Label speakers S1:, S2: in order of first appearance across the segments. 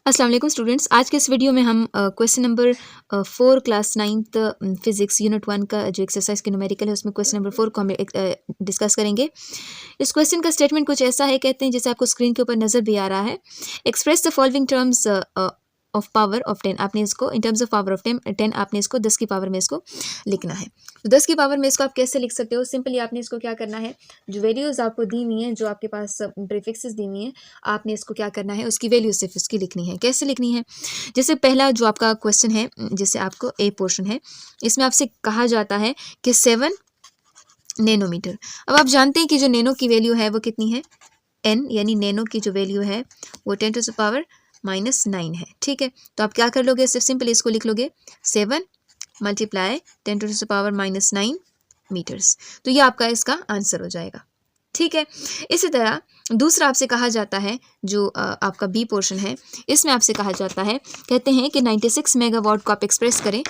S1: अस्सलाम वालेकुम स्टूडेंट्स। आज के इस वीडियो में हम question number 4 class 9th physics unit 1 का जो एक्सरसाइज की न्यूमेरिकल है उसमें क्वेश्चन नंबर 4 को हम डिस्कस करेंगे। इस क्वेश्चन का स्टेटमेंट कुछ ऐसा है, कहते हैं जैसे आपको स्क्रीन के ऊपर नज़र भी आ रहा है। Express the following terms of power of 10। आपने इसको in terms of power of 10 आपने इसको 10 की पावर में इसको लिखना है। तो 10 की पावर में इसको आप कैसे लिख सकते हो? सिंपली आपने इसको क्या करना है, जो वैल्यूज़ आपको दी हुई हैं, जो आपके पास प्रीफिक्सेस दी हुई हैं, आपने इसको क्या करना है, उसकी वैल्यू सिर्फ उसकी लिखनी है। कैसे लिखनी है? जैसे पहला जो आपका क्वेश्चन है, जैसे आपको ए पोर्शन है, इसमें आपसे कहा जाता है कि 7 नैनोमीटर। अब आप जानते हैं कि जो नैनो की वैल्यू है वो कितनी है, एन, यानी नैनो की जो वैल्यू है वो 10⁻⁻9 है। ठीक है, तो आप क्या कर लोगे, सिर्फ सिंपल इसको लिख लोगे 7 × 10⁻⁻9 मीटर्स। तो ये आपका इसका आंसर हो जाएगा। ठीक है, इसी तरह दूसरा आपसे कहा जाता है, जो आपका बी पोर्शन है, इसमें आपसे कहा जाता है, कहते हैं कि 96 मेगावाट को आप एक्सप्रेस करें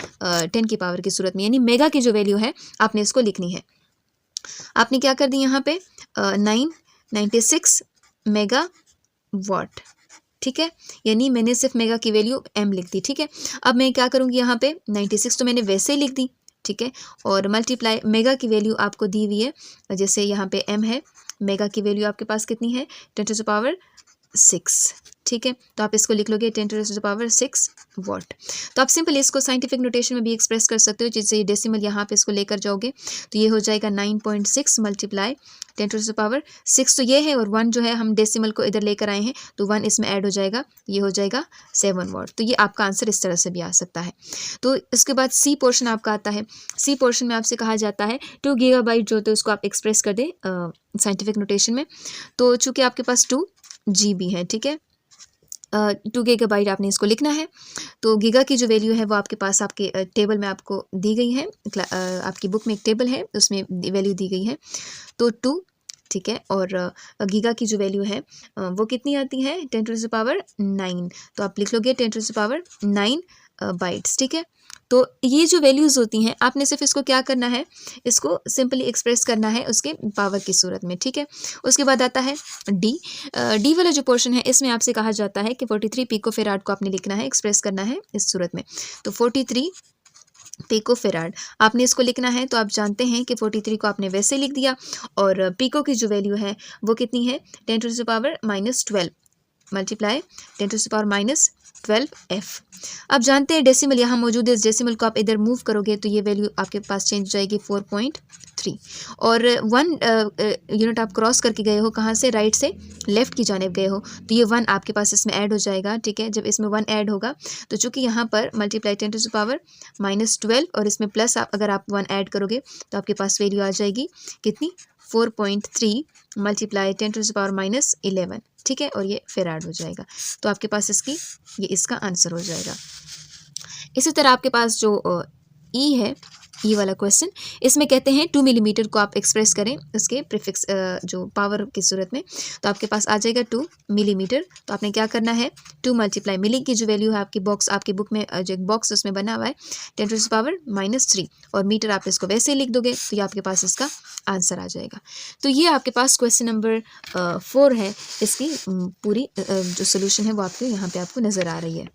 S1: 10 की पावर की सूरत में, यानी मेगा की जो वैल्यू है आपने इसको लिखनी है। आपने क्या कर दी यहाँ पे 96 मेगावाट। ठीक है, यानी मैंने सिर्फ मेगा की वैल्यू एम लिख दी। ठीक है, अब मैं क्या करूँगी, यहाँ पे 96 तो मैंने वैसे ही लिख दी। ठीक है, और मल्टीप्लाई मेगा की वैल्यू आपको दी हुई है, जैसे यहाँ पे एम है, मेगा की वैल्यू आपके पास कितनी है 10⁻6। ठीक है, तो आप इसको लिख लोगे 10⁻6 वाट। तो आप सिंपल इसको साइंटिफिक नोटेशन में भी एक्सप्रेस कर सकते हो, जैसे डेसिमल यहाँ पे इसको लेकर जाओगे तो ये हो जाएगा 9.6 मल्टीप्लाई 10⁻6 तो ये है, और 1 जो है हम डेसिमल को इधर लेकर आए हैं तो 1 इसमें ऐड हो जाएगा, ये हो जाएगा 7 वाट। तो ये आपका आंसर इस तरह से भी आ सकता है। तो इसके बाद सी पोर्शन आपका आता है। सी पोर्शन में आपसे कहा जाता है 2 गीगाबाइट जो, तो उसको आप एक्सप्रेस कर दें साइंटिफिक नोटेशन में। तो चूँकि आपके पास 2 GB है, ठीक है, 2 गीगाबाइट आपने इसको लिखना है। तो गीगा की जो वैल्यू है वो आपके पास आपके टेबल में आपको दी गई है, आपकी बुक में एक टेबल है उसमें वैल्यू दी गई है, तो 2। ठीक है, और गीगा की जो वैल्यू है वो कितनी आती है 10⁻9। तो आप लिख लोगे 10⁻9 बाइट्स। ठीक है, तो ये जो वैल्यूज़ होती हैं आपने सिर्फ इसको क्या करना है, इसको सिंपली एक्सप्रेस करना है उसके पावर की सूरत में। ठीक है, उसके बाद आता है डी। डी वाला जो पोर्शन है इसमें आपसे कहा जाता है कि 43 पिकोफेराड को आपने लिखना है, एक्सप्रेस करना है इस सूरत में। तो 43 पिकोफेराड आपने इसको लिखना है। तो आप जानते हैं कि 43 को आपने वैसे लिख दिया, और पिको की जो वैल्यू है वो कितनी है 10⁻⁻12 मल्टीप्लाई 10⁻⁻12 एफ। अब जानते हैं डेसिमल यहाँ मौजूद है, इस डेसिमल को आप इधर मूव करोगे तो ये वैल्यू आपके पास चेंज हो जाएगी 4.3, और 1 यूनिट आप क्रॉस करके गए हो, कहाँ से, राइट से लेफ्ट की जानिब गए हो, तो ये 1 आपके पास इसमें ऐड हो जाएगा। ठीक है, जब इसमें 1 ऐड होगा तो चूंकि यहाँ पर मल्टीप्लाई 10⁻⁻12 और इसमें प्लस अगर आप 1 ऐड करोगे तो आपके पास वैल्यू आ जाएगी कितनी 4.3 मल्टीप्लाई 10⁻⁻11। ठीक है, और ये फेराड हो जाएगा। तो आपके पास ये इसका आंसर हो जाएगा। इसी तरह आपके पास जो ई है, ई वाला क्वेश्चन, इसमें कहते हैं 2 मिलीमीटर को आप एक्सप्रेस करें उसके प्रीफिक्स जो पावर की सूरत में, तो आपके पास आ जाएगा 2 मिलीमीटर। तो आपने क्या करना है 2 मल्टीप्लाई मिली की जो वैल्यू है आपकी बुक में जो एक बॉक्स उसमें बना हुआ है 10⁻⁻3, और मीटर आप इसको वैसे ही लिख दोगे तो ये आपके पास इसका आंसर आ जाएगा। तो ये आपके पास क्वेश्चन नंबर 4 है, इसकी पूरी जो सोल्यूशन है वो आपको यहाँ पे आपको नज़र आ रही है।